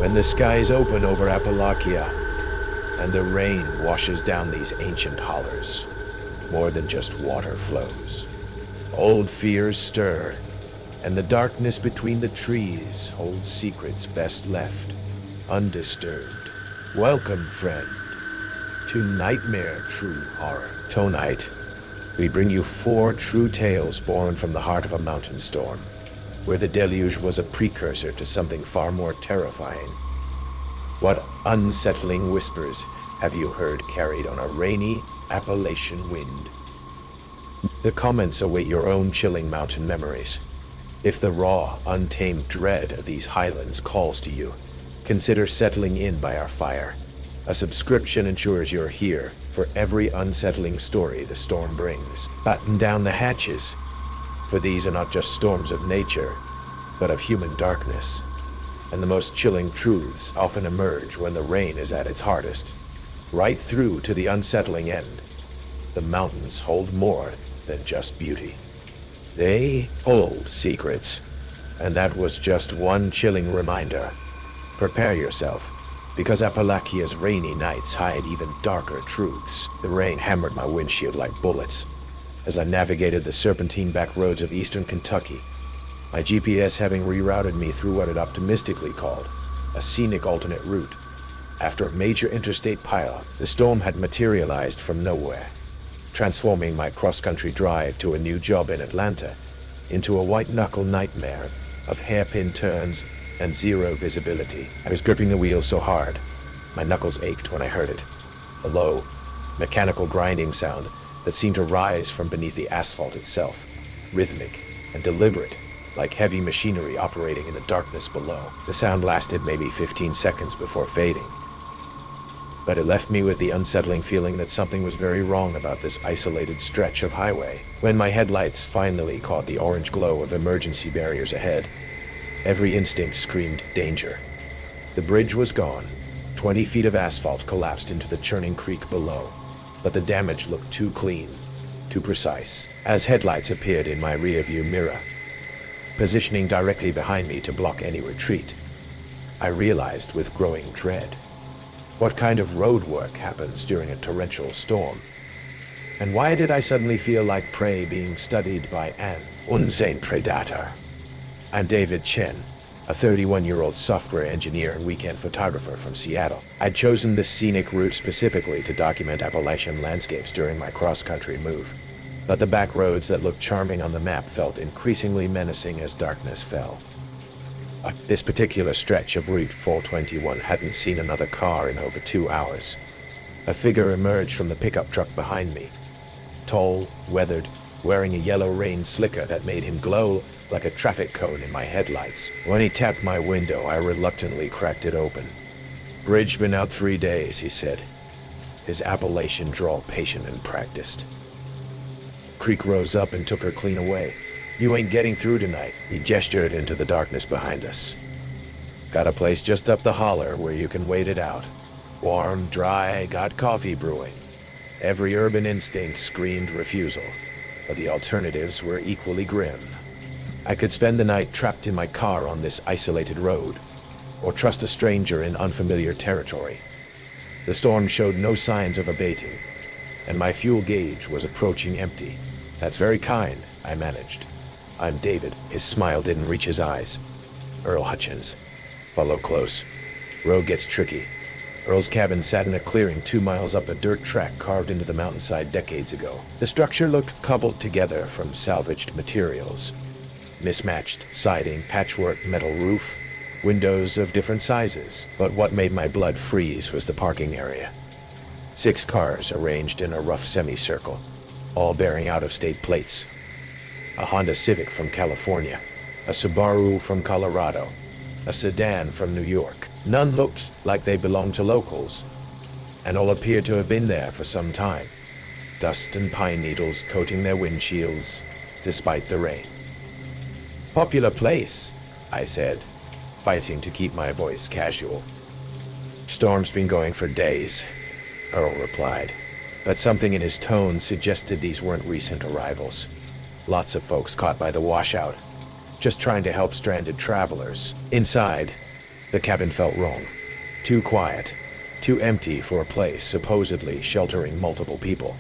when the skies open over Appalachia and the rain washes down these ancient hollers, more than just water flows. Old fears stir, and the darkness between the trees holds secrets best left undisturbed. Welcome, friend, to Nightmare True Horror. Tonight, we bring you 4 true tales born from the heart of a mountain storm, where the deluge was a precursor to something far more terrifying. What unsettling whispers have you heard carried on a rainy Appalachian wind? The comments await your own chilling mountain memories. If the raw, untamed dread of these highlands calls to you, consider settling in by our fire. A subscription ensures you're here for every unsettling story the storm brings. Batten down the hatches, for these are not just storms of nature, but of human darkness. And the most chilling truths often emerge when the rain is at its hardest. Right through to the unsettling end, the mountains hold more than just beauty. They hold secrets, and that was just one chilling reminder. Prepare yourself, because Appalachia's rainy nights hide even darker truths. The rain hammered my windshield like bullets as I navigated the serpentine back roads of eastern Kentucky, my GPS having rerouted me through what it optimistically called a scenic alternate route. After a major interstate pileup, the storm had materialized from nowhere, transforming my cross-country drive to a new job in Atlanta into a white-knuckle nightmare of hairpin turns and zero visibility. I was gripping the wheel so hard, my knuckles ached when I heard it. A low, mechanical grinding sound that seemed to rise from beneath the asphalt itself, rhythmic and deliberate, like heavy machinery operating in the darkness below. The sound lasted maybe 15 seconds before fading, but it left me with the unsettling feeling that something was very wrong about this isolated stretch of highway. When my headlights finally caught the orange glow of emergency barriers ahead, every instinct screamed danger. The bridge was gone. 20 feet of asphalt collapsed into the churning creek below, but the damage looked too clean, too precise, as headlights appeared in my rearview mirror, positioning directly behind me to block any retreat. I realized with growing dread, what kind of road work happens during a torrential storm? And why did I suddenly feel like prey being studied by an unseen predator? I'm David Chen, a 31-year-old software engineer and weekend photographer from Seattle. I'd chosen this scenic route specifically to document Appalachian landscapes during my cross-country move. But the back roads that looked charming on the map felt increasingly menacing as darkness fell. This particular stretch of Route 421 hadn't seen another car in over 2 hours. A figure emerged from the pickup truck behind me. Tall, weathered, wearing a yellow rain slicker that made him glow like a traffic cone in my headlights. When he tapped my window, I reluctantly cracked it open. "Bridge been out 3 days," he said, his Appalachian drawl patient and practiced. Creek rose up and took her clean away. "You ain't getting through tonight," he gestured into the darkness behind us. "Got a place just up the holler where you can wait it out. Warm, dry, got coffee brewing." Every urban instinct screamed refusal, but the alternatives were equally grim. I could spend the night trapped in my car on this isolated road, or trust a stranger in unfamiliar territory. The storm showed no signs of abating, and my fuel gauge was approaching empty. "That's very kind," I managed. "I'm David." His smile didn't reach his eyes. "Earl Hutchins. Follow close. Road gets tricky." Earl's cabin sat in a clearing 2 miles up a dirt track carved into the mountainside decades ago. The structure looked cobbled together from salvaged materials. Mismatched siding, patchwork metal roof, windows of different sizes. But what made my blood freeze was the parking area. 6 cars arranged in a rough semicircle, all bearing out-of-state plates. A Honda Civic from California, a Subaru from Colorado, a sedan from New York. None looked like they belonged to locals, and all appeared to have been there for some time. Dust and pine needles coating their windshields, despite the rain. "Popular place," I said, fighting to keep my voice casual. "Storm's been going for days," Earl replied, but something in his tone suggested these weren't recent arrivals. Lots of folks caught by the washout, just trying to help stranded travelers. Inside, The cabin felt wrong. Too quiet. Too empty for a place supposedly sheltering multiple people.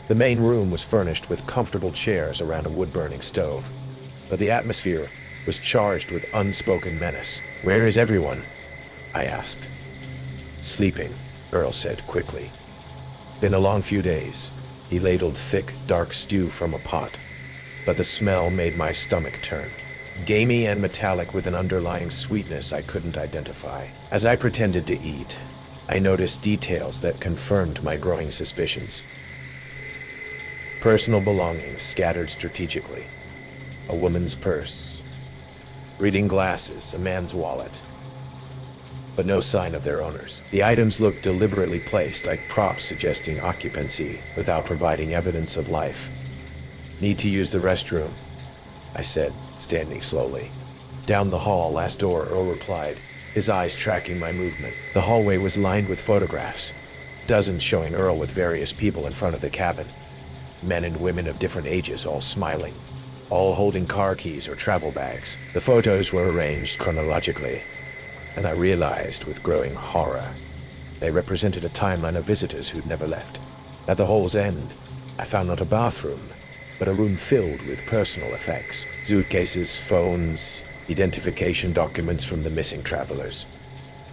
The main room was furnished with comfortable chairs around a wood-burning stove, but the atmosphere was charged with unspoken menace. "Where is everyone?" I asked. "Sleeping," Earl said quickly. "Been a long few days." He ladled thick, dark stew from a pot, but the smell made my stomach turn. Gamey and metallic with an underlying sweetness I couldn't identify. As I pretended to eat, I noticed details that confirmed my growing suspicions. Personal belongings scattered strategically. A woman's purse. Reading glasses, a man's wallet. But no sign of their owners. The items looked deliberately placed, like props suggesting occupancy, without providing evidence of life. "Need to use the restroom," I said, standing slowly. "Down the hall, last door," Earl replied, his eyes tracking my movement. The hallway was lined with photographs, dozens showing Earl with various people in front of the cabin. Men and women of different ages, all smiling, all holding car keys or travel bags. The photos were arranged chronologically, and I realized with growing horror, they represented a timeline of visitors who'd never left. At the hall's end, I found not a bathroom, but a room filled with personal effects. Suitcases, phones, identification documents from the missing travelers,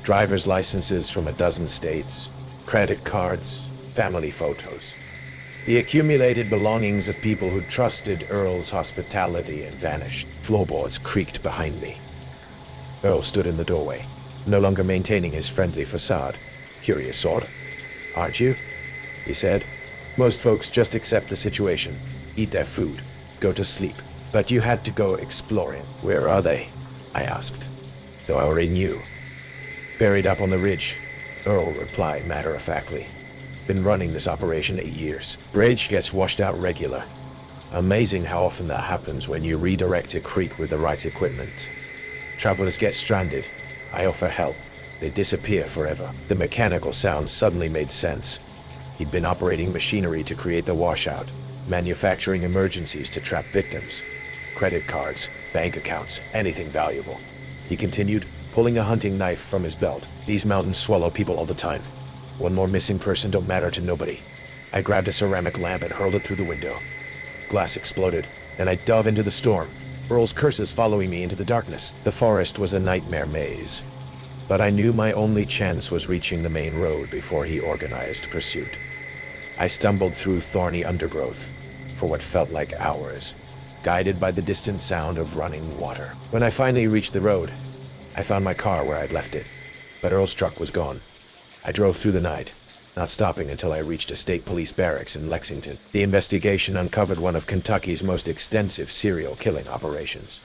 driver's licenses from a dozen states, credit cards, family photos. The accumulated belongings of people who trusted Earl's hospitality and vanished. Floorboards creaked behind me. Earl stood in the doorway, no longer maintaining his friendly facade. "Curious sort, aren't you?" he said. "Most folks just accept the situation, eat their food, go to sleep. But you had to go exploring." "Where are they?" I asked, though I already knew. "Buried up on the ridge," Earl replied matter-of-factly. "Been running this operation 8 years. Bridge gets washed out regular. Amazing how often that happens when you redirect a creek with the right equipment. Travelers get stranded. I offer help. They disappear forever." The mechanical sound suddenly made sense. He'd been operating machinery to create the washout, manufacturing emergencies to trap victims. Credit cards, bank accounts, anything valuable. He continued, pulling a hunting knife from his belt. "These mountains swallow people all the time. One more missing person don't matter to nobody." I grabbed a ceramic lamp and hurled it through the window. Glass exploded, and I dove into the storm, Earl's curses following me into the darkness. The forest was a nightmare maze, but I knew my only chance was reaching the main road before he organized pursuit. I stumbled through thorny undergrowth for what felt like hours, guided by the distant sound of running water. When I finally reached the road, I found my car where I'd left it, but Earl's truck was gone. I drove through the night, not stopping until I reached a state police barracks in Lexington. The investigation uncovered one of Kentucky's most extensive serial killing operations.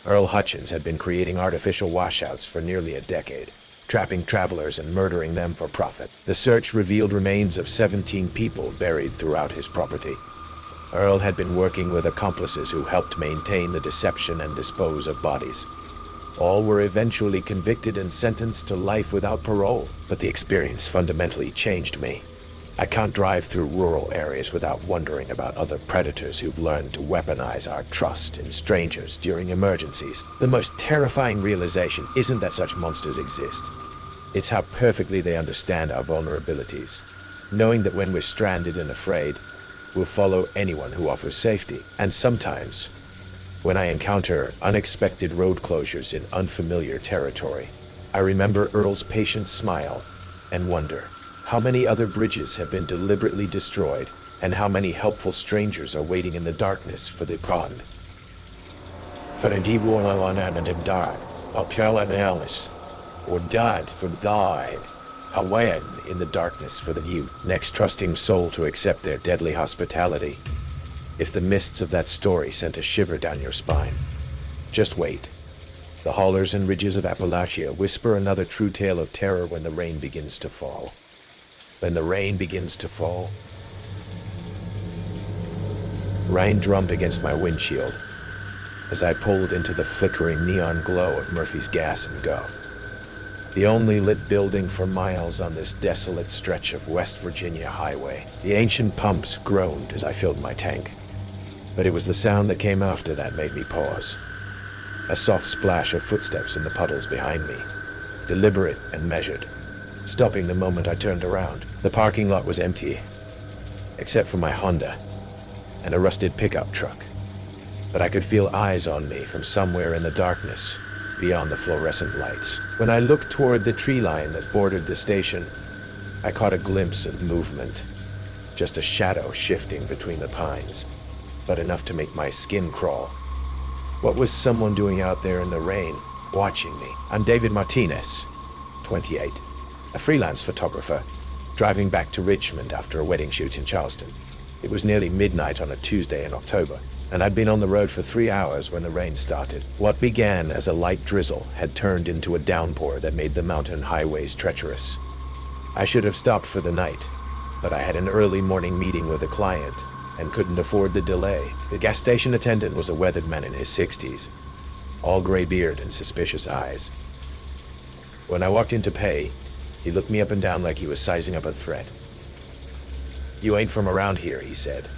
Earl Hutchins had been creating artificial washouts for nearly a decade, trapping travelers and murdering them for profit. The search revealed remains of 17 people buried throughout his property. Earl had been working with accomplices who helped maintain the deception and dispose of bodies. All were eventually convicted and sentenced to life without parole, but the experience fundamentally changed me. I can't drive through rural areas without wondering about other predators who've learned to weaponize our trust in strangers during emergencies. The most terrifying realization isn't that such monsters exist. It's how perfectly they understand our vulnerabilities, knowing that when we're stranded and afraid, we'll follow anyone who offers safety. And sometimes, when I encounter unexpected road closures in unfamiliar territory, I remember Earl's patient smile and wonder how many other bridges have been deliberately destroyed and how many helpful strangers are waiting in the darkness for the con. For the or died for died, Hawaiian in the darkness for the view, next trusting soul to accept their deadly hospitality. If the mists of that story sent a shiver down your spine, just wait. The hollers and ridges of Appalachia whisper another true tale of terror when the rain begins to fall. When the rain begins to fall. Rain drummed against my windshield as I pulled into the flickering neon glow of Murphy's Gas and Go, the only lit building for miles on this desolate stretch of West Virginia highway. The ancient pumps groaned as I filled my tank, but it was the sound that came after that made me pause. A soft splash of footsteps in the puddles behind me. deliberate and measured, stopping the moment I turned around. The parking lot was empty, except for my Honda and a rusted pickup truck. But I could feel eyes on me from somewhere in the darkness, beyond the fluorescent lights. When I looked toward the tree line that bordered the station, I caught a glimpse of movement. Just a shadow shifting between the pines, but enough to make my skin crawl. What was someone doing out there in the rain, watching me? I'm David Martinez, 28, a freelance photographer, driving back to Richmond after a wedding shoot in Charleston. It was nearly midnight on a Tuesday in October, and I'd been on the road for 3 hours when the rain started. What began as a light drizzle had turned into a downpour that made the mountain highways treacherous. I should have stopped for the night, but I had an early morning meeting with a client and couldn't afford the delay. The gas station attendant was a weathered man in his 60s, all gray beard and suspicious eyes. When I walked in to pay, he looked me up and down like he was sizing up a threat. "You ain't from around here," he said.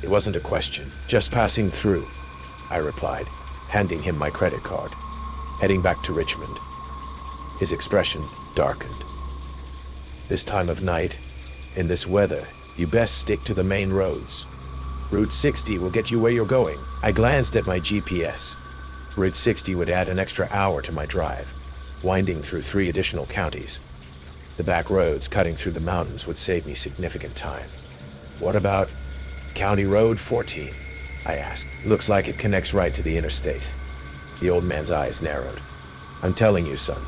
It wasn't a question, just passing through, I replied, handing him my credit card, heading back to Richmond. His expression darkened. "This time of night, in this weather, you best stick to the main roads. Route 60 will get you where you're going." I glanced at my GPS. Route 60 would add an extra hour to my drive, winding through 3 additional counties. The back roads cutting through the mountains would save me significant time. "What about County Road 14? I asked. "Looks like it connects right to the interstate." The old man's eyes narrowed. "I'm telling you, son,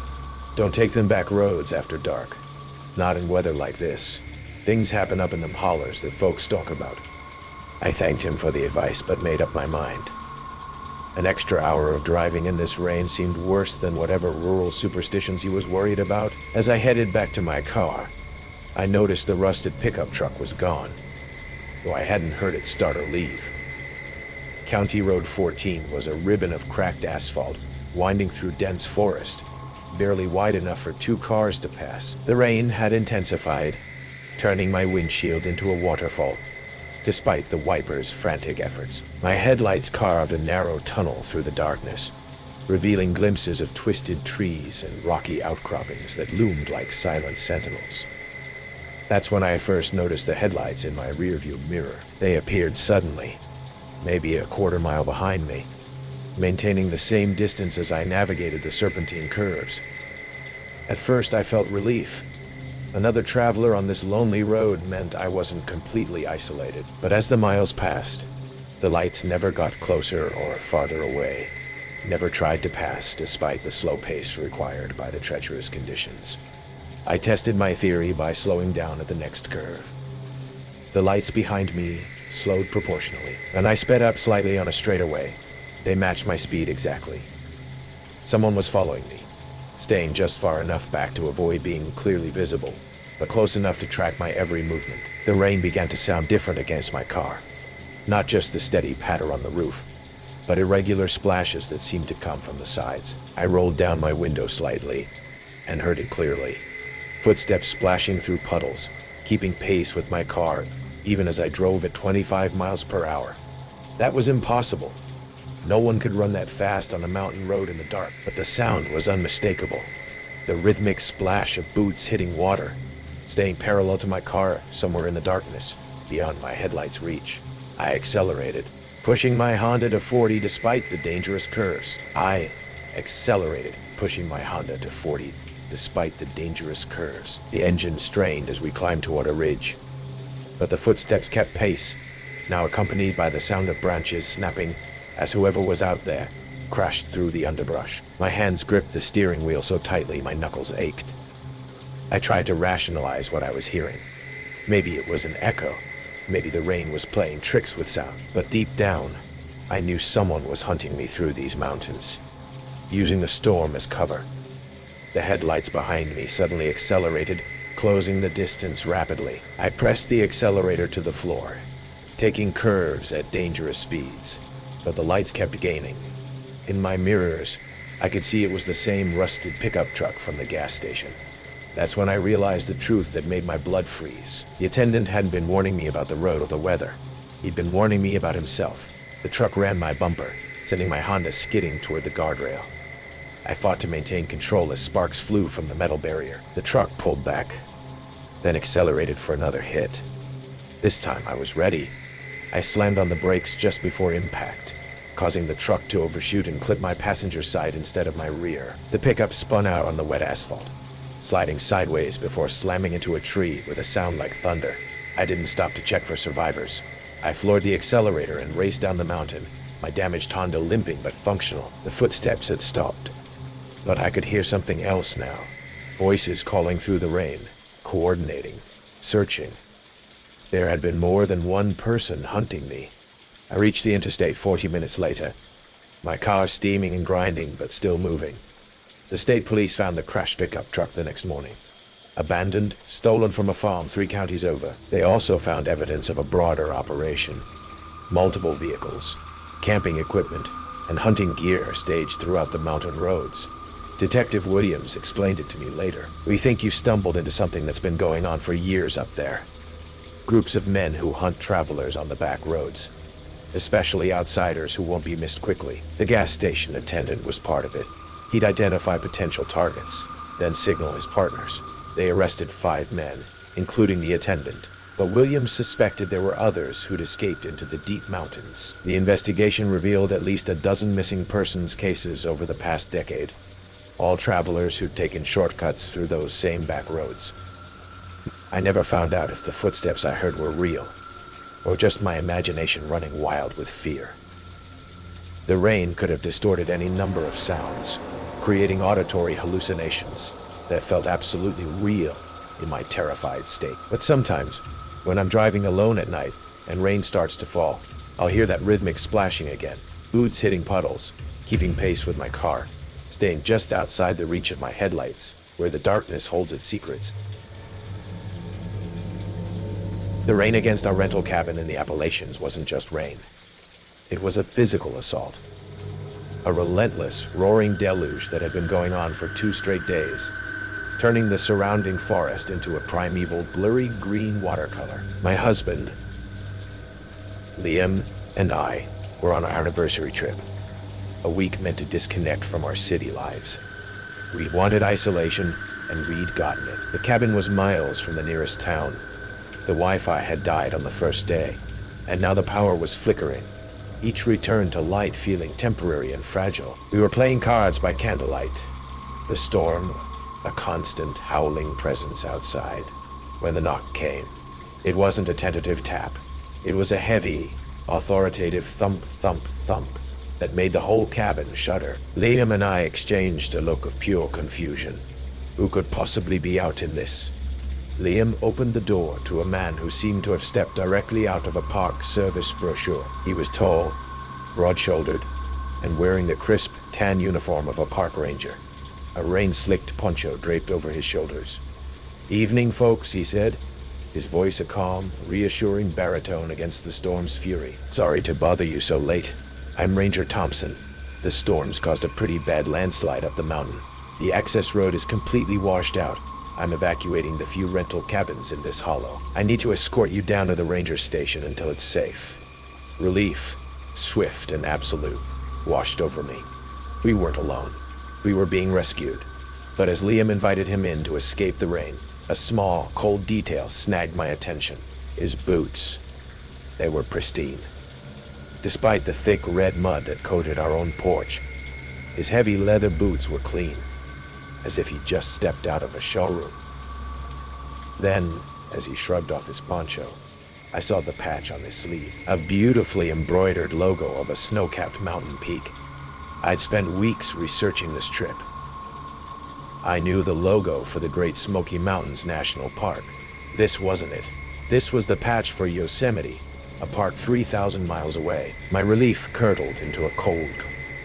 don't take them back roads after dark. Not in weather like this. Things happen up in them hollers that folks talk about." I thanked him for the advice, but made up my mind. An extra hour of driving in this rain seemed worse than whatever rural superstitions he was worried about. As I headed back to my car, I noticed the rusted pickup truck was gone, though I hadn't heard it start or leave. County Road 14 was a ribbon of cracked asphalt, winding through dense forest, barely wide enough for 2 cars to pass. The rain had intensified, turning my windshield into a waterfall, despite the wiper's frantic efforts. My headlights carved a narrow tunnel through the darkness, revealing glimpses of twisted trees and rocky outcroppings that loomed like silent sentinels. That's when I first noticed the headlights in my rearview mirror. They appeared suddenly, maybe a quarter mile behind me, maintaining the same distance as I navigated the serpentine curves. At first I felt relief. Another traveler on this lonely road meant I wasn't completely isolated. But as the miles passed, the lights never got closer or farther away, never tried to pass despite the slow pace required by the treacherous conditions. I tested my theory by slowing down at the next curve. The lights behind me slowed proportionally, and I sped up slightly on a straightaway. They matched my speed exactly. Someone was following me, staying just far enough back to avoid being clearly visible, but close enough to track my every movement. The rain began to sound different against my car. Not just the steady patter on the roof, but irregular splashes that seemed to come from the sides. I rolled down my window slightly and heard it clearly. Footsteps splashing through puddles, keeping pace with my car, even as I drove at 25 miles per hour. That was impossible. No one could run that fast on a mountain road in the dark, but the sound was unmistakable. The rhythmic splash of boots hitting water, staying parallel to my car somewhere in the darkness, beyond my headlights' reach. I accelerated, pushing my Honda to 40 despite the dangerous curves. I accelerated, pushing my Honda to 40 despite the dangerous curves. The engine strained as we climbed toward a ridge, but the footsteps kept pace, now accompanied by the sound of branches snapping as whoever was out there crashed through the underbrush. My hands gripped the steering wheel so tightly my knuckles ached. I tried to rationalize what I was hearing. Maybe it was an echo. Maybe the rain was playing tricks with sound. But deep down, I knew someone was hunting me through these mountains, using the storm as cover. The headlights behind me suddenly accelerated, closing the distance rapidly. I pressed the accelerator to the floor, taking curves at dangerous speeds, but the lights kept gaining. In my mirrors, I could see it was the same rusted pickup truck from the gas station. That's when I realized the truth that made my blood freeze. The attendant hadn't been warning me about the road or the weather. He'd been warning me about himself. The truck ran my bumper, sending my Honda skidding toward the guardrail. I fought to maintain control as sparks flew from the metal barrier. The truck pulled back, then accelerated for another hit. This time I was ready. I slammed on the brakes just before impact, causing the truck to overshoot and clip my passenger side instead of my rear. The pickup spun out on the wet asphalt, sliding sideways before slamming into a tree with a sound like thunder. I didn't stop to check for survivors. I floored the accelerator and raced down the mountain, my damaged Honda limping but functional. The footsteps had stopped, but I could hear something else now. Voices calling through the rain, coordinating, searching. There had been more than one person hunting me. I reached the interstate 40 minutes later, my car steaming and grinding but still moving. The state police found the crashed pickup truck the next morning. Abandoned, stolen from a farm 3 counties over. They also found evidence of a broader operation. Multiple vehicles, camping equipment, and hunting gear staged throughout the mountain roads. Detective Williams explained it to me later. "We think you stumbled into something that's been going on for years up there. Groups of men who hunt travelers on the back roads, especially outsiders who won't be missed quickly." The gas station attendant was part of it. He'd identify potential targets, then signal his partners. They arrested 5 men, including the attendant, but Williams suspected there were others who'd escaped into the deep mountains. The investigation revealed at least a dozen missing persons cases over the past decade, all travelers who'd taken shortcuts through those same back roads. I never found out if the footsteps I heard were real, or just my imagination running wild with fear. The rain could have distorted any number of sounds, creating auditory hallucinations that felt absolutely real in my terrified state. But sometimes, when I'm driving alone at night and rain starts to fall, I'll hear that rhythmic splashing again, boots hitting puddles, keeping pace with my car, staying just outside the reach of my headlights, where the darkness holds its secrets. The rain against our rental cabin in the Appalachians wasn't just rain. It was a physical assault. A relentless, roaring deluge that had been going on for 2 straight days, turning the surrounding forest into a primeval, blurry green watercolor. My husband, Liam, and I were on our anniversary trip, a week meant to disconnect from our city lives. We'd wanted isolation, and we'd gotten it. The cabin was miles from the nearest town. The Wi-Fi had died on the first day, and now the power was flickering, each return to light feeling temporary and fragile. We were playing cards by candlelight, the storm a constant howling presence outside, when the knock came. It wasn't a tentative tap. It was a heavy, authoritative thump, thump, thump that made the whole cabin shudder. Liam and I exchanged a look of pure confusion. Who could possibly be out in this? Liam opened the door to a man who seemed to have stepped directly out of a park service brochure. He was tall, broad-shouldered, and wearing the crisp, tan uniform of a park ranger, a rain-slicked poncho draped over his shoulders. "Evening, folks," he said, his voice a calm, reassuring baritone against the storm's fury. "Sorry to bother you so late. I'm Ranger Thompson. The storm's caused a pretty bad landslide up the mountain. The access road is completely washed out. I'm evacuating the few rental cabins in this hollow. I need to escort you down to the ranger station until it's safe." Relief, swift and absolute, washed over me. We weren't alone. We were being rescued. But as Liam invited him in to escape the rain, a small, cold detail snagged my attention. His boots. They were pristine. Despite the thick red mud that coated our own porch, his heavy leather boots were clean, as if he'd just stepped out of a showroom. Then, as he shrugged off his poncho, I saw the patch on his sleeve, a beautifully embroidered logo of a snow-capped mountain peak. I'd spent weeks researching this trip. I knew the logo for the Great Smoky Mountains National Park. This wasn't it. This was the patch for Yosemite, a park 3,000 miles away. My relief curdled into a cold,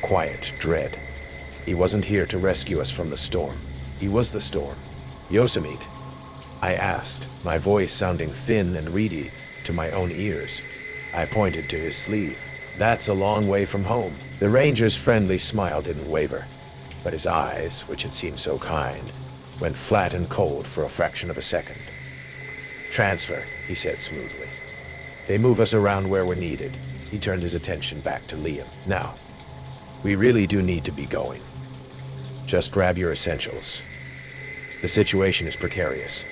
quiet dread. He wasn't here to rescue us from the storm. He was the storm. Yosemite? I asked, my voice sounding thin and reedy to my own ears. I pointed to his sleeve. "That's a long way from home." The ranger's friendly smile didn't waver, but his eyes, which had seemed so kind, went flat and cold for a fraction of a second. "Transfer," he said smoothly. "They move us around where we're needed." He turned his attention back to Liam. "Now, we really do need to be going. Just grab your essentials. The situation is precarious.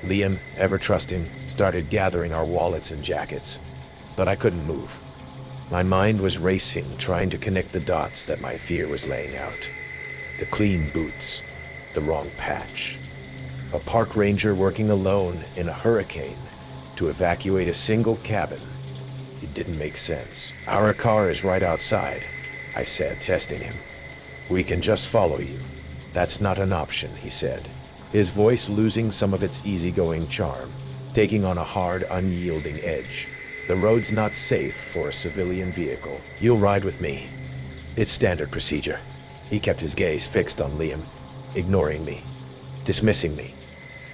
Liam, ever trusting, started gathering our wallets and jackets, but I couldn't move. My mind was racing, trying to connect the dots that my fear was laying out. The clean boots, the wrong patch. A park ranger working alone in a hurricane to evacuate a single cabin. It didn't make sense. Our car is right outside, I said, testing him. We can just follow you. That's not an option, he said, his voice losing some of its easygoing charm, taking on a hard, unyielding edge. The road's not safe for a civilian vehicle. You'll ride with me. It's standard procedure. He kept his gaze fixed on Liam, ignoring me, dismissing me.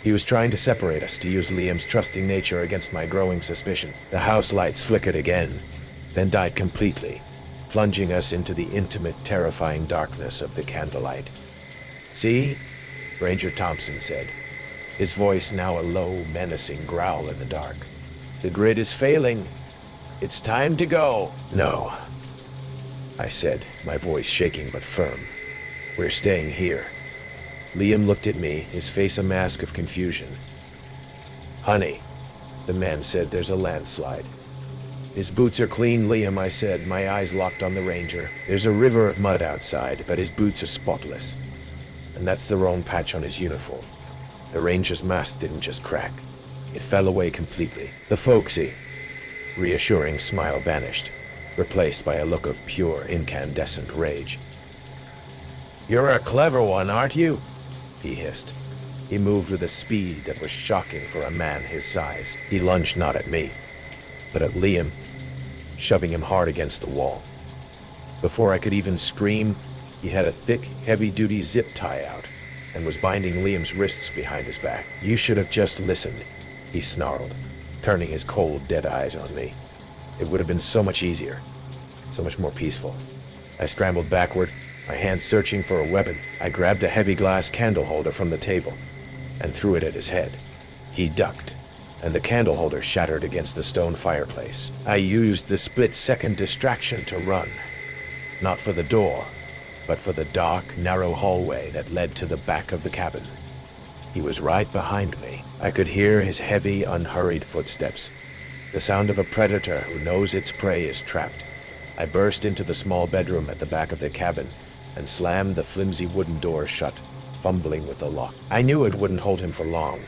He was trying to separate us, to use Liam's trusting nature against my growing suspicion. The house lights flickered again, then died completely, plunging us into the intimate, terrifying darkness of the candlelight. See? Ranger Thompson said, his voice now a low, menacing growl in the dark. The grid is failing. It's time to go. No, I said, my voice shaking but firm. We're staying here. Liam looked at me, his face a mask of confusion. Honey, the man said, there's a landslide. His boots are clean, Liam, I said, my eyes locked on the ranger. There's a river of mud outside, but his boots are spotless. And that's the wrong patch on his uniform. The ranger's mask didn't just crack. It fell away completely. The folksy, reassuring smile vanished, replaced by a look of pure, incandescent rage. You're a clever one, aren't you? He hissed. He moved with a speed that was shocking for a man his size. He lunged not at me, but at Liam, shoving him hard against the wall. Before I could even scream, he had a thick, heavy-duty zip tie out and was binding Liam's wrists behind his back. You should have just listened, he snarled, turning his cold, dead eyes on me. It would have been so much easier, so much more peaceful. I scrambled backward, my hands searching for a weapon. I grabbed a heavy glass candle holder from the table and threw it at his head. He ducked, and the candle holder shattered against the stone fireplace. I used the split-second distraction to run, not for the door, but for the dark, narrow hallway that led to the back of the cabin. He was right behind me. I could hear his heavy, unhurried footsteps, the sound of a predator who knows its prey is trapped. I burst into the small bedroom at the back of the cabin and slammed the flimsy wooden door shut, fumbling with the lock. I knew it wouldn't hold him for long.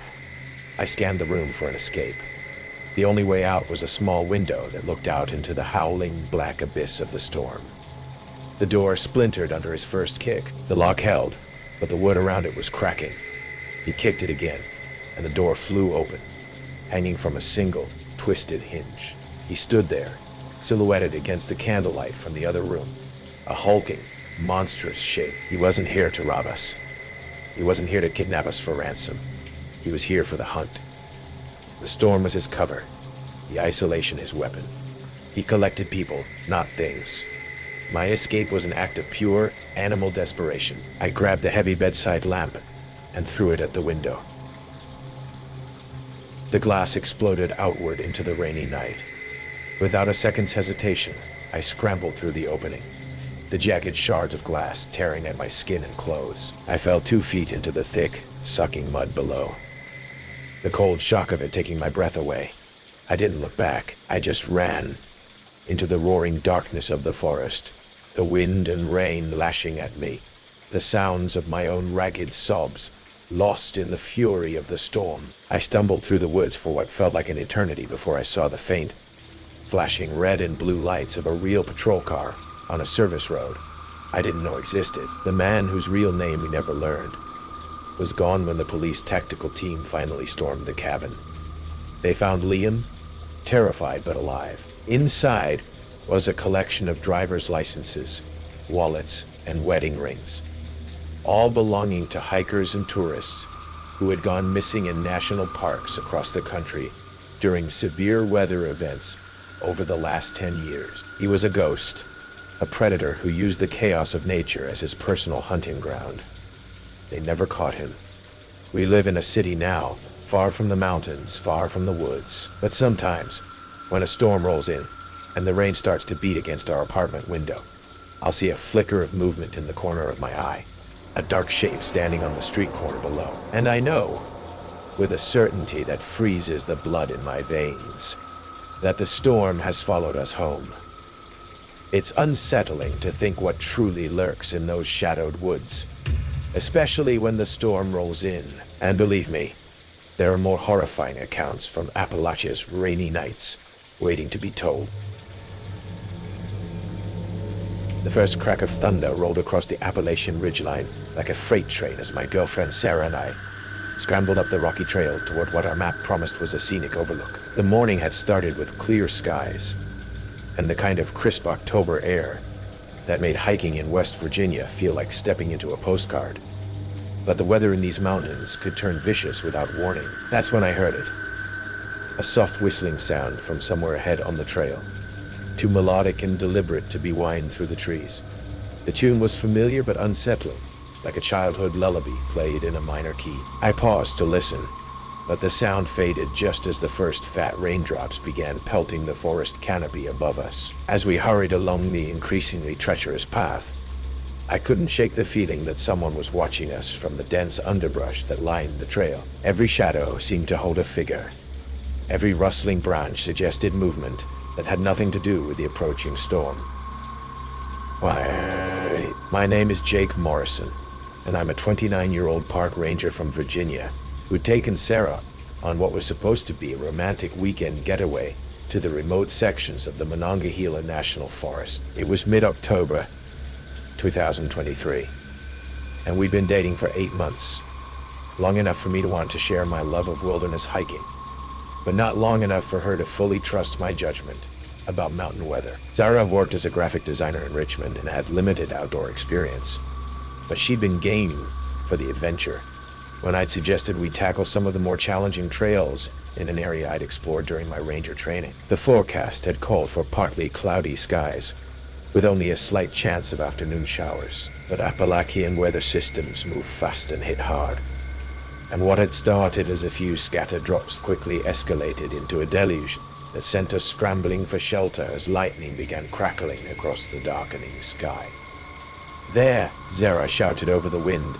I scanned the room for an escape. The only way out was a small window that looked out into the howling, black abyss of the storm. The door splintered under his first kick. The lock held, but the wood around it was cracking. He kicked it again, and the door flew open, hanging from a single, twisted hinge. He stood there, silhouetted against the candlelight from the other room, a hulking, monstrous shape. He wasn't here to rob us. He wasn't here to kidnap us for ransom. He was here for the hunt. The storm was his cover, the isolation his weapon. He collected people, not things. My escape was an act of pure, animal desperation. I grabbed the heavy bedside lamp and threw it at the window. The glass exploded outward into the rainy night. Without a second's hesitation, I scrambled through the opening, the jagged shards of glass tearing at my skin and clothes. I fell 2 feet into the thick, sucking mud below, the cold shock of it taking my breath away. I didn't look back. I just ran into the roaring darkness of the forest, the wind and rain lashing at me, the sounds of my own ragged sobs, lost in the fury of the storm. I stumbled through the woods for what felt like an eternity before I saw the faint, flashing red and blue lights of a real patrol car on a service road I didn't know existed. The man whose real name we never learned was gone when the police tactical team finally stormed the cabin. They found Liam, terrified but alive. Inside was a collection of driver's licenses, wallets, and wedding rings, all belonging to hikers and tourists who had gone missing in national parks across the country during severe weather events over the last 10 years. He was a ghost, a predator who used the chaos of nature as his personal hunting ground. They never caught him. We live in a city now, far from the mountains, far from the woods. But sometimes, when a storm rolls in and the rain starts to beat against our apartment window, I'll see a flicker of movement in the corner of my eye. a dark shape standing on the street corner below. And I know, with a certainty that freezes the blood in my veins, that the storm has followed us home. It's unsettling to think what truly lurks in those shadowed woods, especially when the storm rolls in. And believe me, there are more horrifying accounts from Appalachia's rainy nights waiting to be told. The first crack of thunder rolled across the Appalachian ridgeline like a freight train as my girlfriend Sarah and I scrambled up the rocky trail toward what our map promised was a scenic overlook. The morning had started with clear skies and the kind of crisp October air that made hiking in West Virginia feel like stepping into a postcard. But the weather in these mountains could turn vicious without warning. That's when I heard it. A soft whistling sound from somewhere ahead on the trail, too melodic and deliberate to be whined through the trees. The tune was familiar but unsettling, like a childhood lullaby played in a minor key. I paused to listen, but the sound faded just as the first fat raindrops began pelting the forest canopy above us. As we hurried along the increasingly treacherous path, I couldn't shake the feeling that someone was watching us from the dense underbrush that lined the trail. Every shadow seemed to hold a figure. Every rustling branch suggested movement that had nothing to do with the approaching storm. Why, my name is Jake Morrison, and I'm a 29-year-old park ranger from Virginia who'd taken Sarah on what was supposed to be a romantic weekend getaway to the remote sections of the Monongahela National Forest. It was mid-October, 2023, and we'd been dating for 8 months, long enough for me to want to share my love of wilderness hiking, but not long enough for her to fully trust my judgment about mountain weather. Sarah worked as a graphic designer in Richmond and had limited outdoor experience, but she'd been game for the adventure when I'd suggested we tackle some of the more challenging trails in an area I'd explored during my ranger training. The forecast had called for partly cloudy skies, with only a slight chance of afternoon showers. But Appalachian weather systems move fast and hit hard, and what had started as a few scattered drops quickly escalated into a deluge that sent us scrambling for shelter as lightning began crackling across the darkening sky. "There!" Zara shouted over the wind,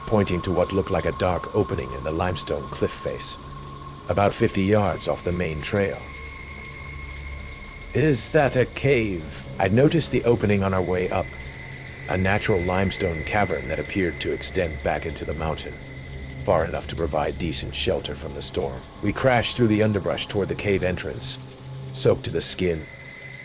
pointing to what looked like a dark opening in the limestone cliff face, about 50 yards off the main trail. "Is that a cave?" I'd noticed the opening on our way up, a natural limestone cavern that appeared to extend back into the mountain, far enough to provide decent shelter from the storm. We crashed through the underbrush toward the cave entrance, soaked to the skin,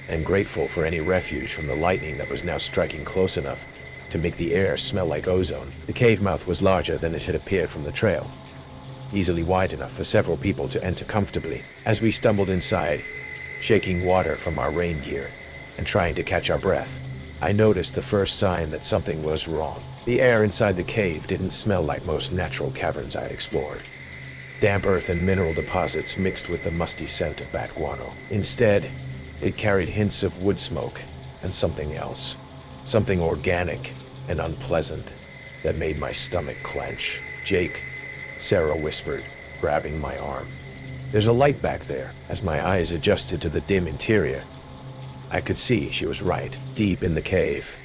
and grateful for any refuge from the lightning that was now striking close enough to make the air smell like ozone. The cave mouth was larger than it had appeared from the trail, easily wide enough for several people to enter comfortably. As we stumbled inside, shaking water from our rain gear and trying to catch our breath, I noticed the first sign that something was wrong. The air inside the cave didn't smell like most natural caverns I'd explored. Damp earth and mineral deposits mixed with the musty scent of bat guano. Instead, it carried hints of wood smoke and something else, something organic and unpleasant that made my stomach clench. "Jake," Sarah whispered, grabbing my arm. "There's a light back there." As my eyes adjusted to the dim interior, I could see she was right. Deep in the cave,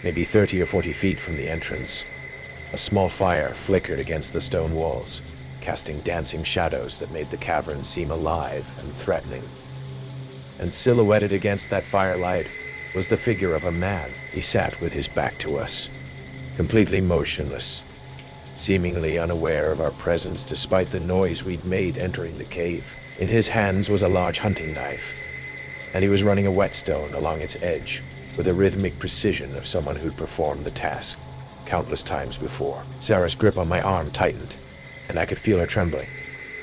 maybe 30 or 40 feet from the entrance, a small fire flickered against the stone walls, casting dancing shadows that made the cavern seem alive and threatening. And silhouetted against that firelight was the figure of a man. He sat with his back to us, completely motionless, seemingly unaware of our presence despite the noise we'd made entering the cave. In his hands was a large hunting knife, and he was running a whetstone along its edge with the rhythmic precision of someone who'd performed the task countless times before. Sarah's grip on my arm tightened, and I could feel her trembling,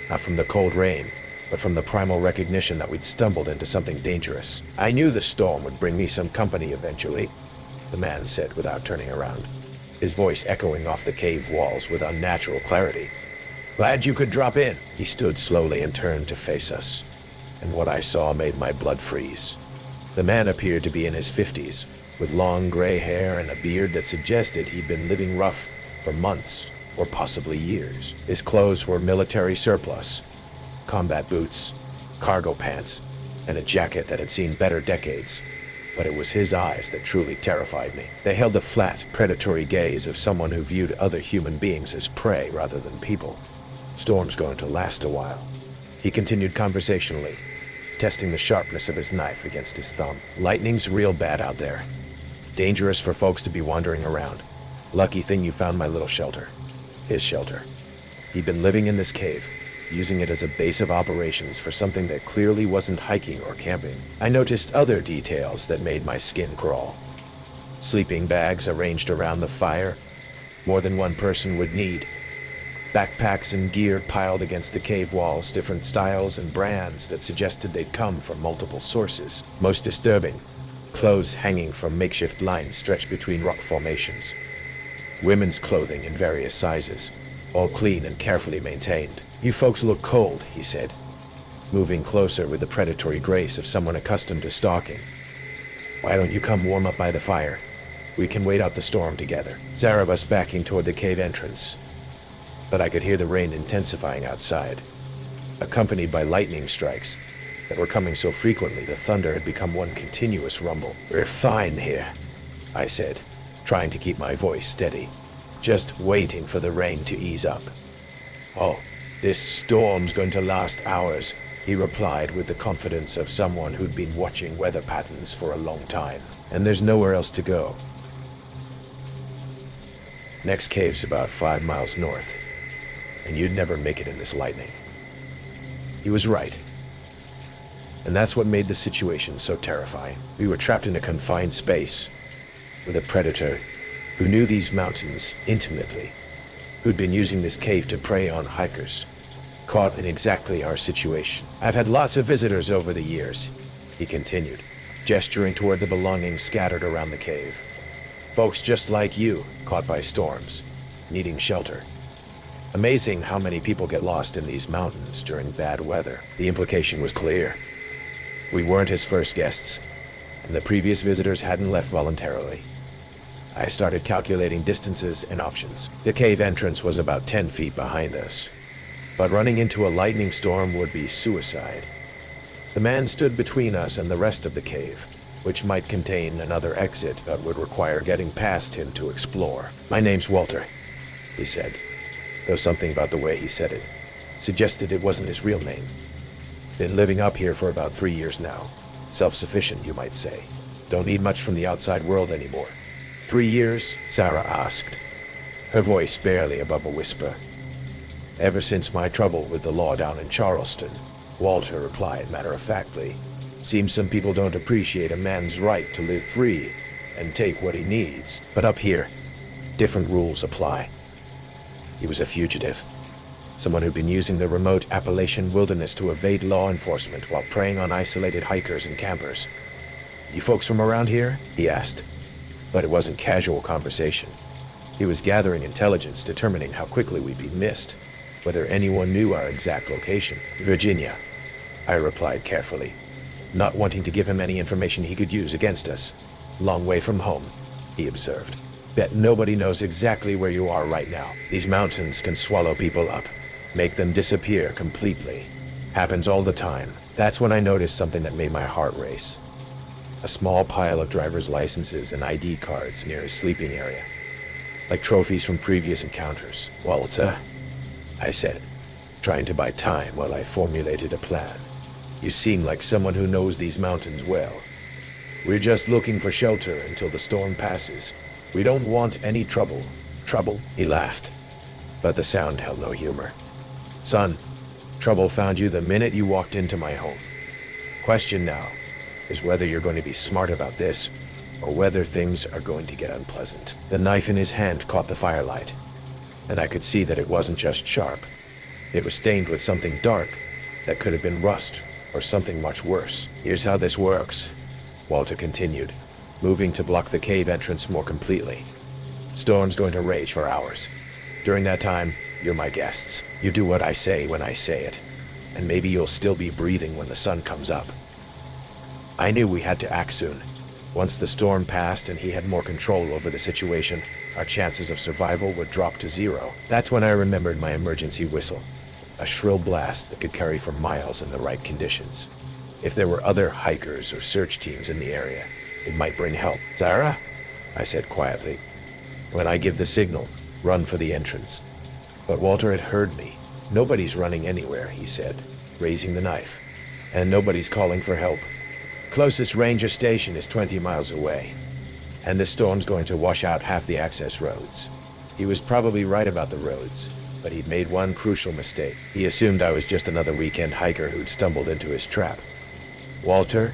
not from the cold rain, but from the primal recognition that we'd stumbled into something dangerous. "I knew the storm would bring me some company eventually," the man said without turning around, his voice echoing off the cave walls with unnatural clarity. "Glad you could drop in." He stood slowly and turned to face us, and what I saw made my blood freeze. The man appeared to be in his 50s, with long gray hair and a beard that suggested he'd been living rough for months or possibly years. His clothes were military surplus, combat boots, cargo pants, and a jacket that had seen better decades, But it was his eyes that truly terrified me. They held the flat, predatory gaze of someone who viewed other human beings as prey rather than people. Storm's going to last a while. He continued conversationally, testing the sharpness of his knife against his thumb. Lightning's real bad out there. Dangerous for folks to be wandering around. Lucky thing you found my little shelter. His shelter. He'd been living in this cave, using it as a base of operations for something that clearly wasn't hiking or camping. I noticed other details that made my skin crawl. Sleeping bags arranged around the fire, more than one person would need. Backpacks and gear piled against the cave walls, different styles and brands that suggested they'd come from multiple sources. Most disturbing, clothes hanging from makeshift lines stretched between rock formations. Women's clothing in various sizes, all clean and carefully maintained. You folks look cold, he said, moving closer with the predatory grace of someone accustomed to stalking. Why don't you come warm up by the fire? We can wait out the storm together. Zarabas backing toward the cave entrance. But I could hear the rain intensifying outside, accompanied by lightning strikes that were coming so frequently the thunder had become one continuous rumble. We're fine here, I said, trying to keep my voice steady, just waiting for the rain to ease up. Oh, this storm's going to last hours, he replied with the confidence of someone who'd been watching weather patterns for a long time. And there's nowhere else to go. Next cave's about 5 miles north, and you'd never make it in this lightning. He was right. And that's what made the situation so terrifying. We were trapped in a confined space with a predator who knew these mountains intimately, who'd been using this cave to prey on hikers, caught in exactly our situation. I've had lots of visitors over the years, he continued, gesturing toward the belongings scattered around the cave. Folks just like you, caught by storms, needing shelter. Amazing how many people get lost in these mountains during bad weather. The implication was clear. We weren't his first guests, and the previous visitors hadn't left voluntarily. I started calculating distances and options. The cave entrance was about 10 feet behind us, but running into a lightning storm would be suicide. The man stood between us and the rest of the cave, which might contain another exit but would require getting past him to explore. My name's Walter, he said, though something about the way he said it suggested it wasn't his real name. Been living up here for about 3 years now. Self-sufficient, you might say. Don't need much from the outside world anymore. 3 years? Sarah asked, her voice barely above a whisper. Ever since my trouble with the law down in Charleston, Walter replied matter-of-factly. Seems some people don't appreciate a man's right to live free and take what he needs. But up here, different rules apply. He was a fugitive. Someone who'd been using the remote Appalachian wilderness to evade law enforcement while preying on isolated hikers and campers. You folks from around here? He asked. But it wasn't casual conversation. He was gathering intelligence, determining how quickly we'd be missed, whether anyone knew our exact location. Virginia, I replied carefully, not wanting to give him any information he could use against us. Long way from home, he observed. Bet nobody knows exactly where you are right now. These mountains can swallow people up, make them disappear completely. Happens all the time. That's when I noticed something that made my heart race. A small pile of driver's licenses and ID cards near his sleeping area, like trophies from previous encounters. Walter, I said, trying to buy time while I formulated a plan. You seem like someone who knows these mountains well. We're just looking for shelter until the storm passes. We don't want any trouble. Trouble? He laughed, but the sound held no humor. Son, trouble found you the minute you walked into my home. Question now is whether you're going to be smart about this, or whether things are going to get unpleasant. The knife in his hand caught the firelight, and I could see that it wasn't just sharp. It was stained with something dark that could have been rust or something much worse. Here's how this works, Walter continued, moving to block the cave entrance more completely. Storm's going to rage for hours. During that time, you're my guests. You do what I say when I say it, and maybe you'll still be breathing when the sun comes up. I knew we had to act soon. Once the storm passed and he had more control over the situation, our chances of survival would drop to 0. That's when I remembered my emergency whistle, a shrill blast that could carry for miles in the right conditions. If there were other hikers or search teams in the area, It might bring help. Sarah? I said quietly. When I give the signal, run for the entrance. But Walter had heard me. Nobody's running anywhere, he said, raising the knife. And nobody's calling for help. Closest ranger station is 20 miles away. And the storm's going to wash out half the access roads. He was probably right about the roads, but he'd made one crucial mistake. He assumed I was just another weekend hiker who'd stumbled into his trap. Walter,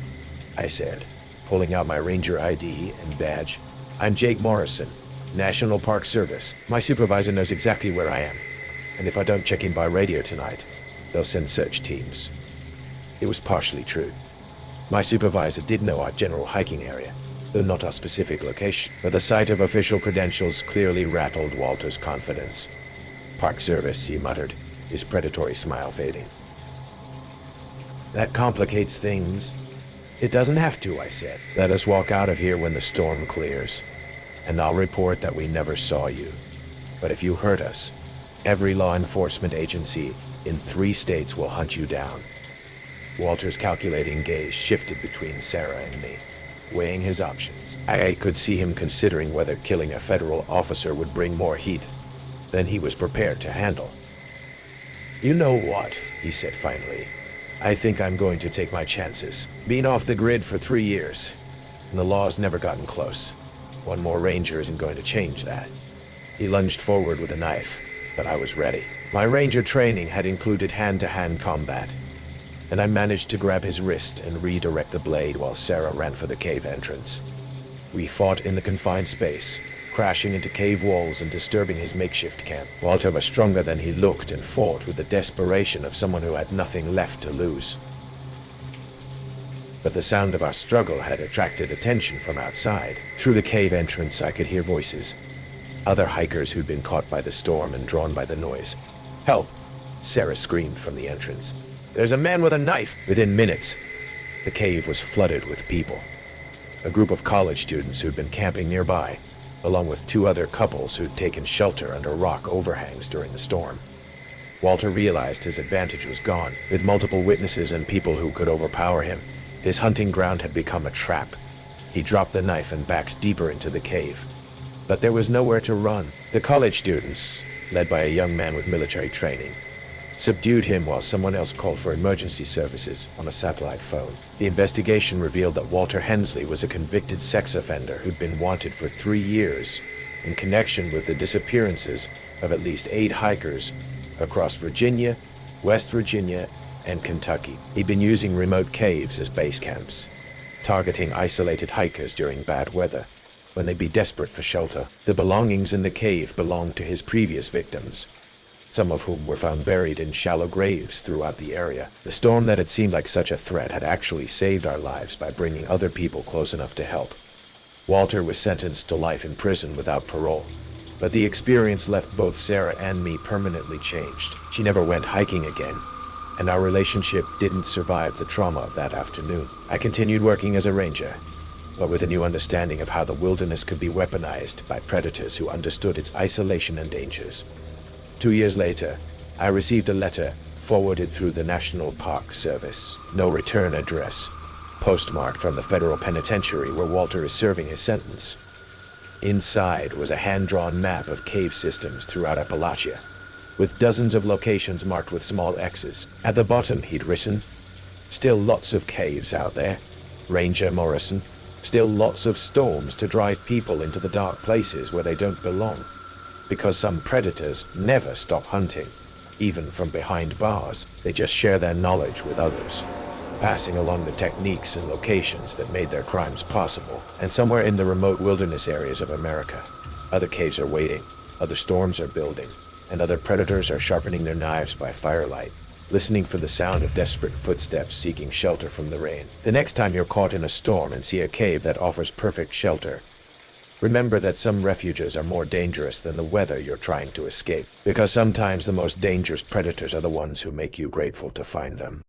I said, pulling out my ranger ID and badge. I'm Jake Morrison, National Park Service. My supervisor knows exactly where I am. And if I don't check in by radio tonight, they'll send search teams. It was partially true. My supervisor did know our general hiking area, though not our specific location. But the sight of official credentials clearly rattled Walter's confidence. Park Service, he muttered, his predatory smile fading. That complicates things. It doesn't have to, I said. Let us walk out of here when the storm clears, and I'll report that we never saw you. But if you hurt us, every law enforcement agency in 3 states will hunt you down. Walter's calculating gaze shifted between Sarah and me, weighing his options. I could see him considering whether killing a federal officer would bring more heat than he was prepared to handle. You know what, he said finally. I think I'm going to take my chances. Been off the grid for 3 years, and the law's never gotten close. One more ranger isn't going to change that. He lunged forward with a knife, but I was ready. My ranger training had included hand-to-hand combat, and I managed to grab his wrist and redirect the blade while Sarah ran for the cave entrance. We fought in the confined space, crashing into cave walls and disturbing his makeshift camp. Walter was stronger than he looked and fought with the desperation of someone who had nothing left to lose. But the sound of our struggle had attracted attention from outside. Through the cave entrance I could hear voices. Other hikers who'd been caught by the storm and drawn by the noise. Help! Sarah screamed from the entrance. There's a man with a knife! Within minutes, the cave was flooded with people. A group of college students who'd been camping nearby, along with 2 other couples who'd taken shelter under rock overhangs during the storm. Walter realized his advantage was gone. With multiple witnesses and people who could overpower him, his hunting ground had become a trap. He dropped the knife and backed deeper into the cave. But there was nowhere to run. The college students, led by a young man with military training, subdued him while someone else called for emergency services on a satellite phone. The investigation revealed that Walter Hensley was a convicted sex offender who'd been wanted for 3 years in connection with the disappearances of at least 8 hikers across Virginia, West Virginia, and Kentucky. He'd been using remote caves as base camps, targeting isolated hikers during bad weather when they'd be desperate for shelter. The belongings in the cave belonged to his previous victims, some of whom were found buried in shallow graves throughout the area. The storm that had seemed like such a threat had actually saved our lives by bringing other people close enough to help. Walter was sentenced to life in prison without parole, but the experience left both Sarah and me permanently changed. She never went hiking again, and our relationship didn't survive the trauma of that afternoon. I continued working as a ranger, but with a new understanding of how the wilderness could be weaponized by predators who understood its isolation and dangers. 2 years later, I received a letter forwarded through the National Park Service. No return address, postmarked from the federal penitentiary where Walter is serving his sentence. Inside was a hand-drawn map of cave systems throughout Appalachia, with dozens of locations marked with small X's. At the bottom he'd written, "Still lots of caves out there, Ranger Morrison. Still lots of storms to drive people into the dark places where they don't belong. Because some predators never stop hunting, even from behind bars. They just share their knowledge with others, passing along the techniques and locations that made their crimes possible. And somewhere in the remote wilderness areas of America, other caves are waiting, other storms are building, and other predators are sharpening their knives by firelight, listening for the sound of desperate footsteps seeking shelter from the rain. The next time you're caught in a storm and see a cave that offers perfect shelter, remember that some refuges are more dangerous than the weather you're trying to escape, because sometimes the most dangerous predators are the ones who make you grateful to find them."